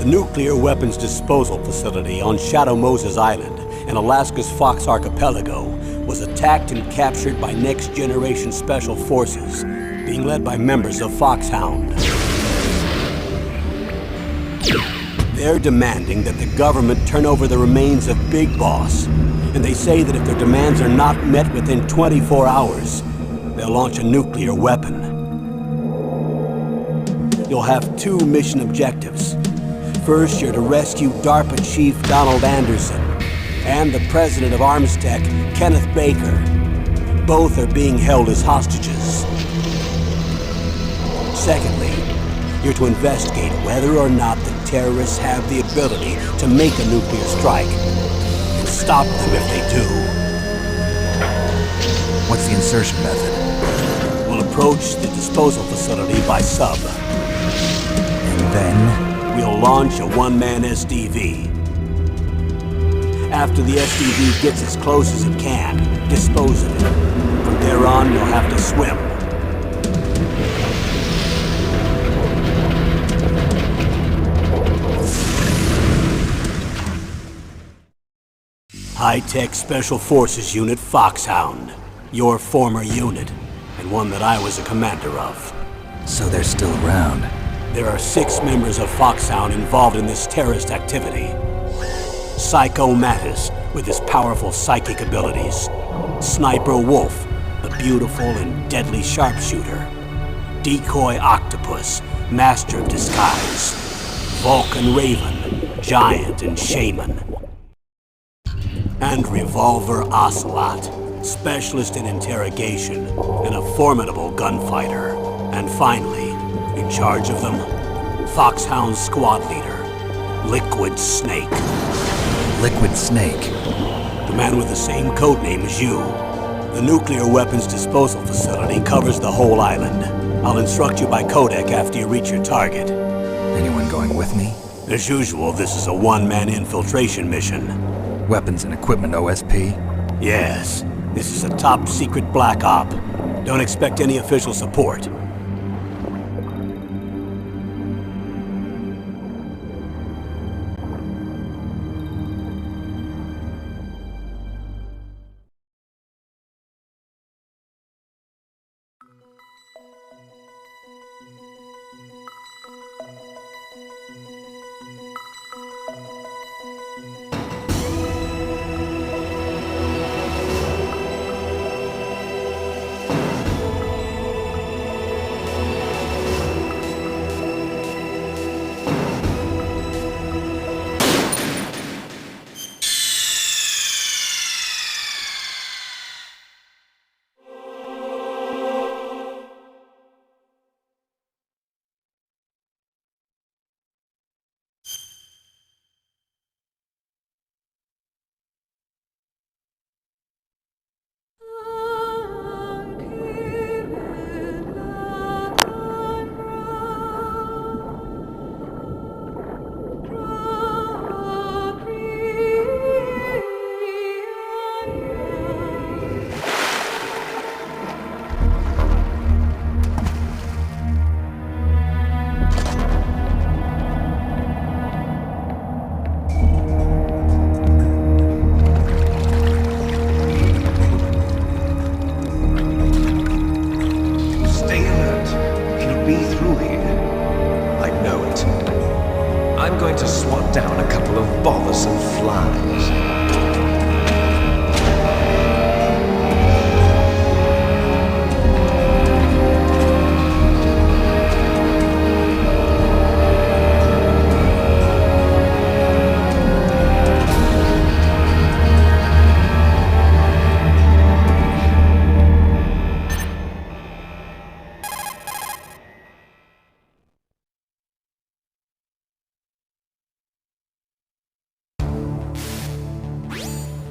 The nuclear weapons disposal facility on Shadow Moses Island in Alaska's Fox Archipelago was attacked and captured by next-generation special forces, being led by members of Foxhound. They're demanding that the government turn over the remains of Big Boss, and they say that if their demands are not met within 24 hours, they'll launch a nuclear weapon. You'll have two mission objectives. First, you're to rescue DARPA Chief Donald Anderson and the President of Armstech, Kenneth Baker. Both are being held as hostages. Secondly, you're to investigate whether or not the terrorists have the ability to make a nuclear strike and stop them if they do. What's the insertion method? We'll approach the disposal facility by sub. And then? We'll launch a one-man SDV. After the SDV gets as close as it can, dispose of it. From there on, you'll have to swim. High-Tech Special Forces Unit Foxhound. Your former unit, and one that I was a commander of. So they're still around. There are 6 members of Foxhound involved in this terrorist activity. Psycho Mattis, with his powerful psychic abilities. Sniper Wolf, the beautiful and deadly sharpshooter. Decoy Octopus, master of disguise. Vulcan Raven, giant and shaman. And Revolver Ocelot, specialist in interrogation and a formidable gunfighter. And finally, in charge of them, Foxhound squad leader, Liquid Snake. Liquid Snake? The man with the same codename as you. The nuclear weapons disposal facility covers the whole island. I'll instruct you by codec after you reach your target. Anyone going with me? As usual, this is a one-man infiltration mission. Weapons and equipment OSP? Yes. This is a top-secret black op. Don't expect any official support.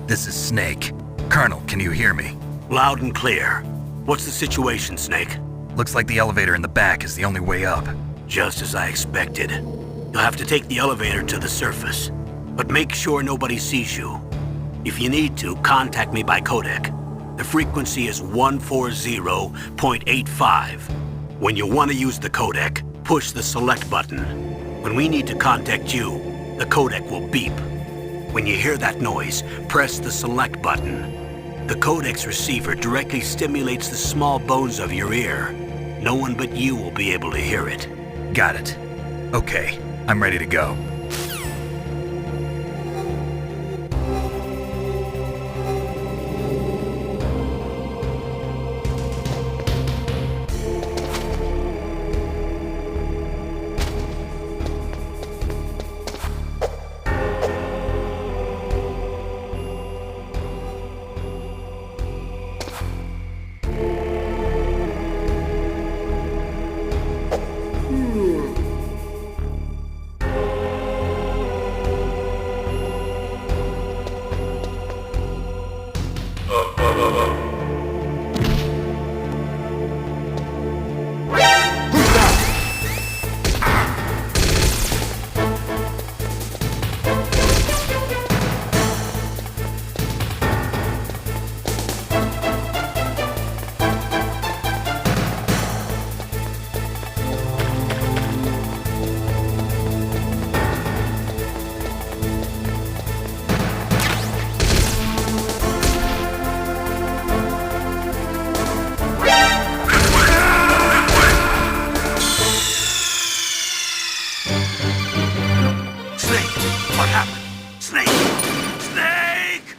This is Snake. Colonel, can you hear me? Loud and clear. What's the situation, Snake? Looks like the elevator in the back is the only way up. Just as I expected. You'll have to take the elevator to the surface. But make sure nobody sees you. If you need to, contact me by codec. The frequency is 140.85. When you want to use the codec, push the select button. When we need to contact you, the codec will beep. When you hear that noise, press the select button. The codec's receiver directly stimulates the small bones of your ear. No one but you will be able to hear it. Got it. Okay, I'm ready to go. What happened? Snake! Snake!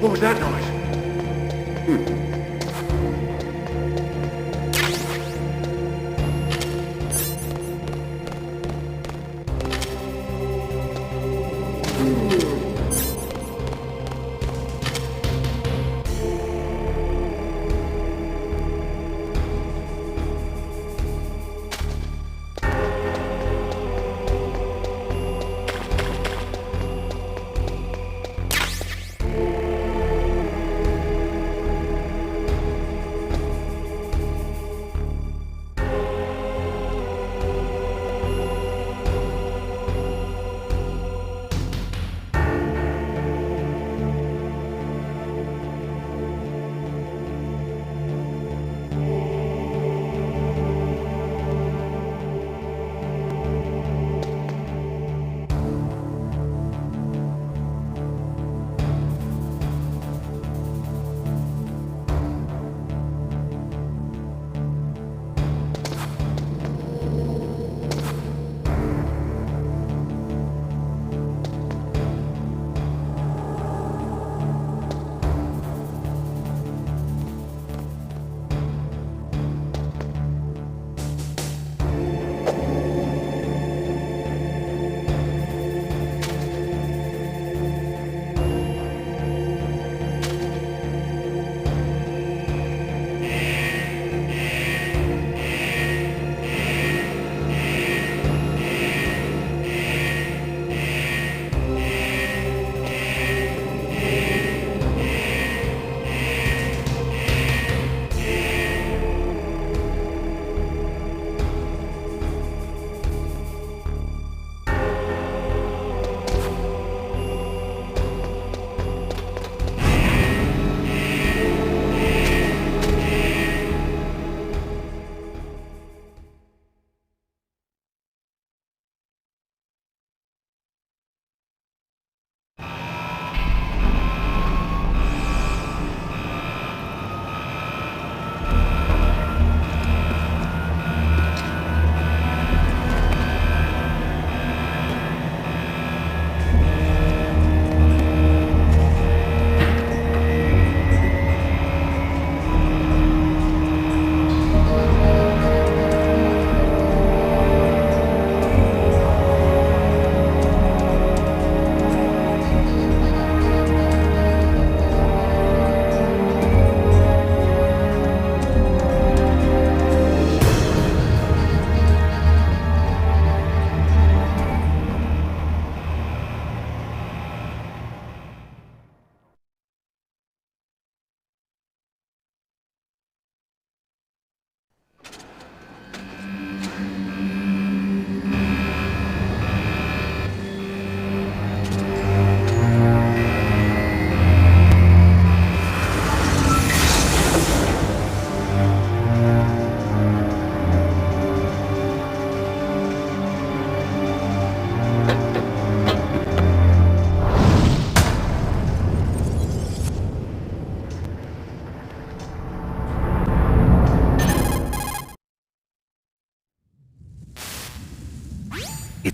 What was that noise?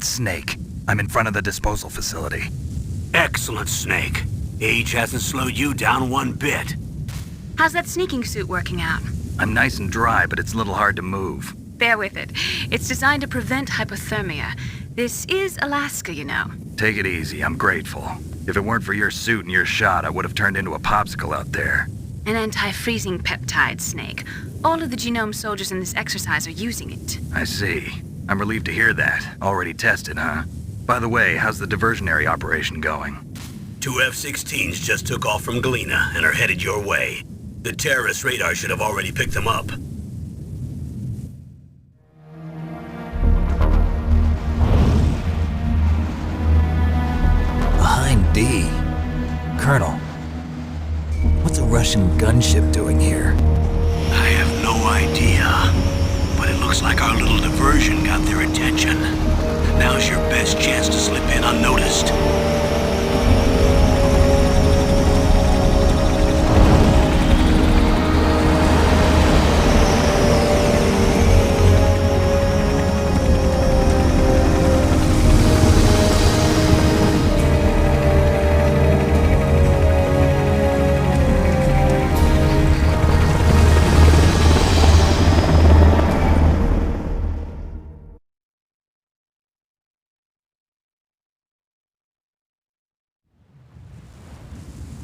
It's Snake. I'm in front of the disposal facility. Excellent, Snake. Age hasn't slowed you down one bit. How's that sneaking suit working out? I'm nice and dry, but it's a little hard to move. Bear with it. It's designed to prevent hypothermia. This is Alaska, you know. Take it easy, I'm grateful. If it weren't for your suit and your shot, I would have turned into a popsicle out there. An anti-freezing peptide, Snake. All of the genome soldiers in this exercise are using it. I see. I'm relieved to hear that. Already tested, huh? By the way, how's the diversionary operation going? 2 F-16s just took off from Galena and are headed your way. The terrorist radar should have already picked them up. Behind D. Colonel, what's a Russian gunship doing here? I have no idea, but it looks like our little diversion got their attention. Now's your best chance to slip in unnoticed.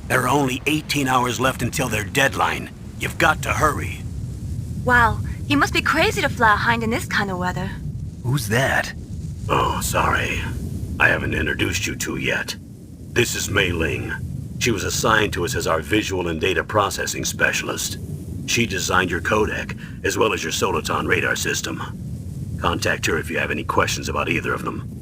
There are only 18 hours left until their deadline. You've got to hurry. Wow, you must be crazy to fly a hind in this kind of weather. Who's that? Oh, sorry. I haven't introduced you to yet. This is Mei Ling. She was assigned to us as our visual and data processing specialist. She designed your codec, as well as your Soliton radar system. Contact her if you have any questions about either of them.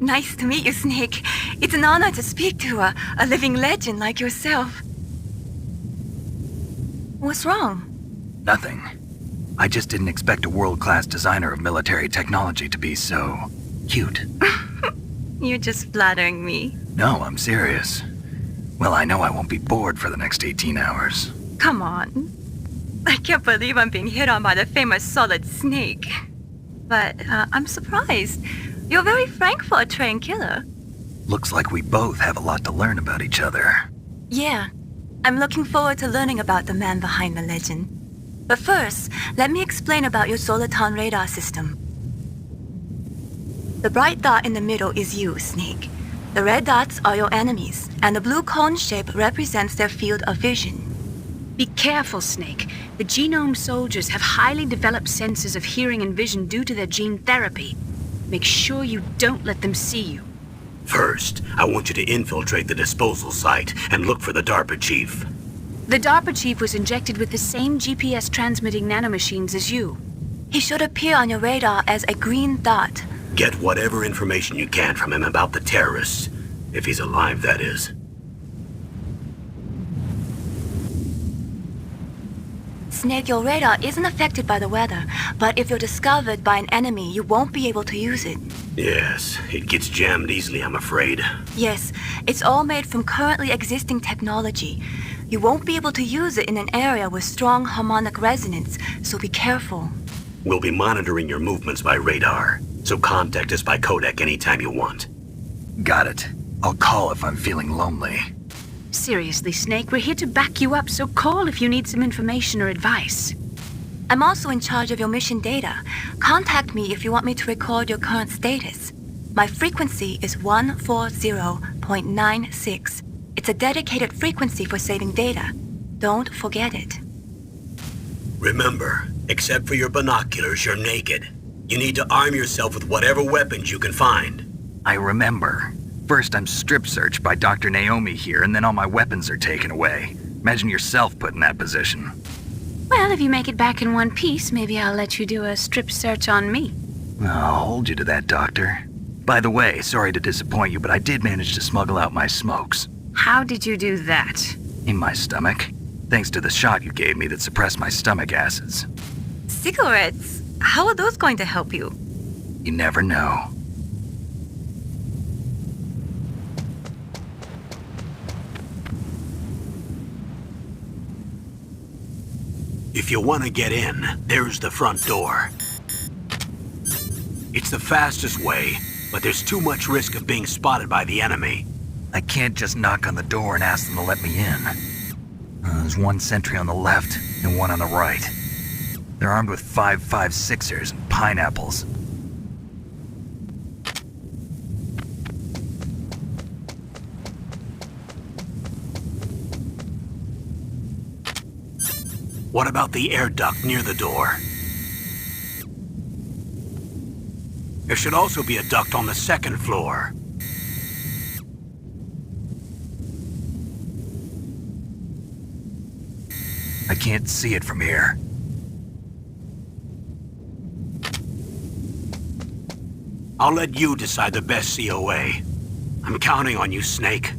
Nice to meet you, Snake. It's an honor to speak to a living legend like yourself. What's wrong? Nothing. I just didn't expect a world-class designer of military technology to be so cute. You're just flattering me. No, I'm serious. Well, I know I won't be bored for the next 18 hours. Come on. I can't believe I'm being hit on by the famous Solid Snake. But I'm surprised. You're very frank for a trained killer. Looks like we both have a lot to learn about each other. Yeah. I'm looking forward to learning about the man behind the legend. But first, let me explain about your Soliton radar system. The bright dot in the middle is you, Snake. The red dots are your enemies, and the blue cone shape represents their field of vision. Be careful, Snake. The genome soldiers have highly developed senses of hearing and vision due to their gene therapy. Make sure you don't let them see you. First, I want you to infiltrate the disposal site and look for the DARPA chief. The DARPA chief was injected with the same GPS transmitting nanomachines as you. He should appear on your radar as a green dot. Get whatever information you can from him about the terrorists. If he's alive, that is. Snake, your radar isn't affected by the weather, but if you're discovered by an enemy, you won't be able to use it. Yes, it gets jammed easily, I'm afraid. Yes, it's all made from currently existing technology. You won't be able to use it in an area with strong harmonic resonance, so be careful. We'll be monitoring your movements by radar, so contact us by codec anytime you want. Got it. I'll call if I'm feeling lonely. Seriously, Snake, we're here to back you up, so call if you need some information or advice. I'm also in charge of your mission data. Contact me if you want me to record your current status. My frequency is 140.96. It's a dedicated frequency for saving data. Don't forget it. Remember, except for your binoculars, you're naked. You need to arm yourself with whatever weapons you can find. I remember. First, I'm strip searched by Dr. Naomi here, and then all my weapons are taken away. Imagine yourself put in that position. Well, if you make it back in one piece, maybe I'll let you do a strip search on me. I'll hold you to that, Doctor. By the way, sorry to disappoint you, but I did manage to smuggle out my smokes. How did you do that? In my stomach. Thanks to the shot you gave me that suppressed my stomach acids. Cigarettes? How are those going to help you? You never know. If you want to get in, there's the front door. It's the fastest way, but there's too much risk of being spotted by the enemy. I can't just knock on the door and ask them to let me in. There's one sentry on the left and one on the right. They're armed with 5.56ers and pineapples. What about the air duct near the door? There should also be a duct on the second floor. I can't see it from here. I'll let you decide the best COA. I'm counting on you, Snake.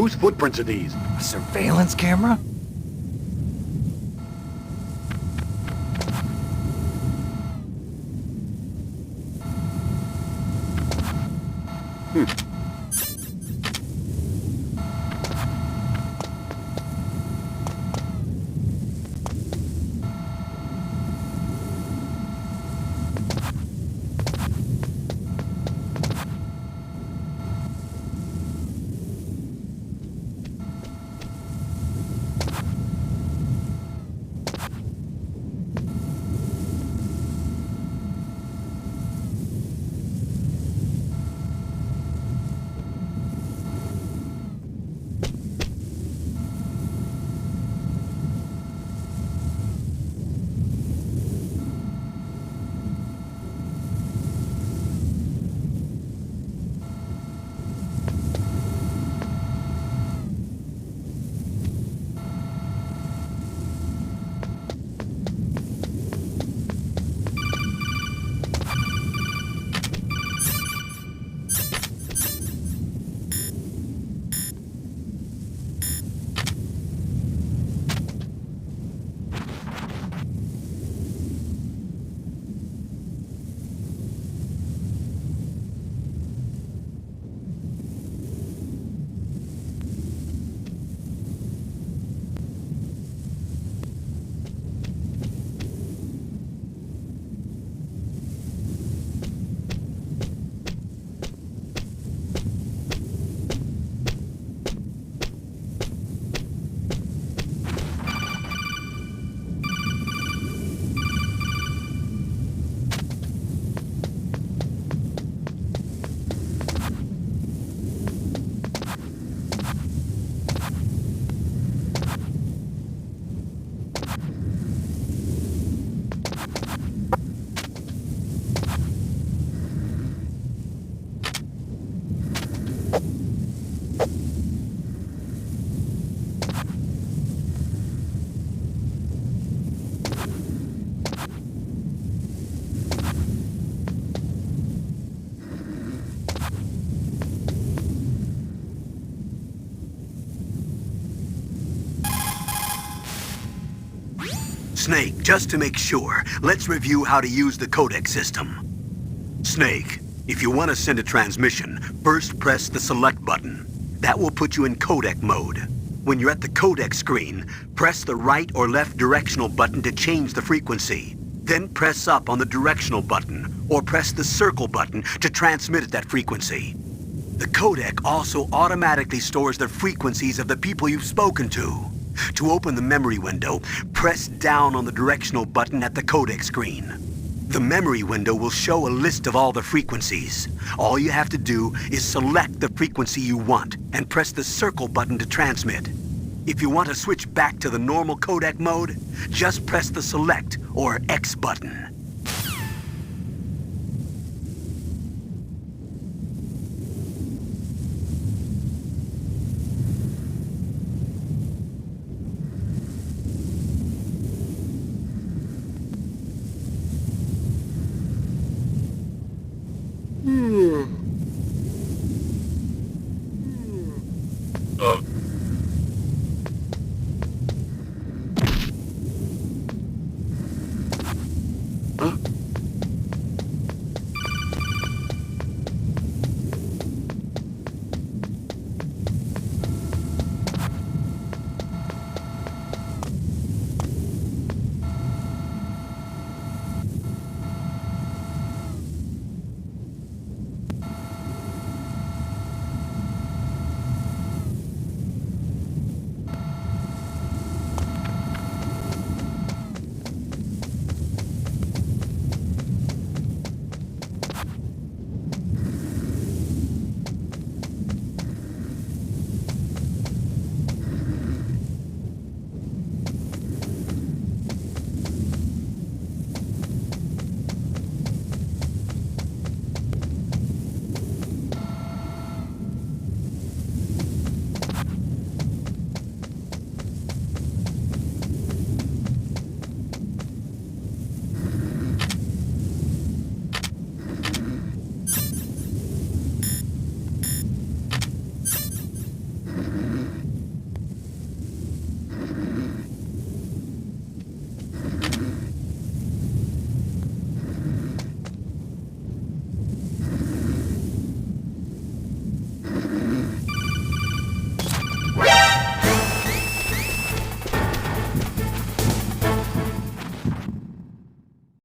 Whose footprints are these? A surveillance camera? Snake, just to make sure, let's review how to use the codec system. Snake, if you want to send a transmission, first press the select button. That will put you in codec mode. When you're at the codec screen, press the right or left directional button to change the frequency. Then press up on the directional button, or press the circle button to transmit at that frequency. The codec also automatically stores the frequencies of the people you've spoken to. To open the memory window, press down on the directional button at the codec screen. The memory window will show a list of all the frequencies. All you have to do is select the frequency you want and press the circle button to transmit. If you want to switch back to the normal codec mode, just press the select or X button.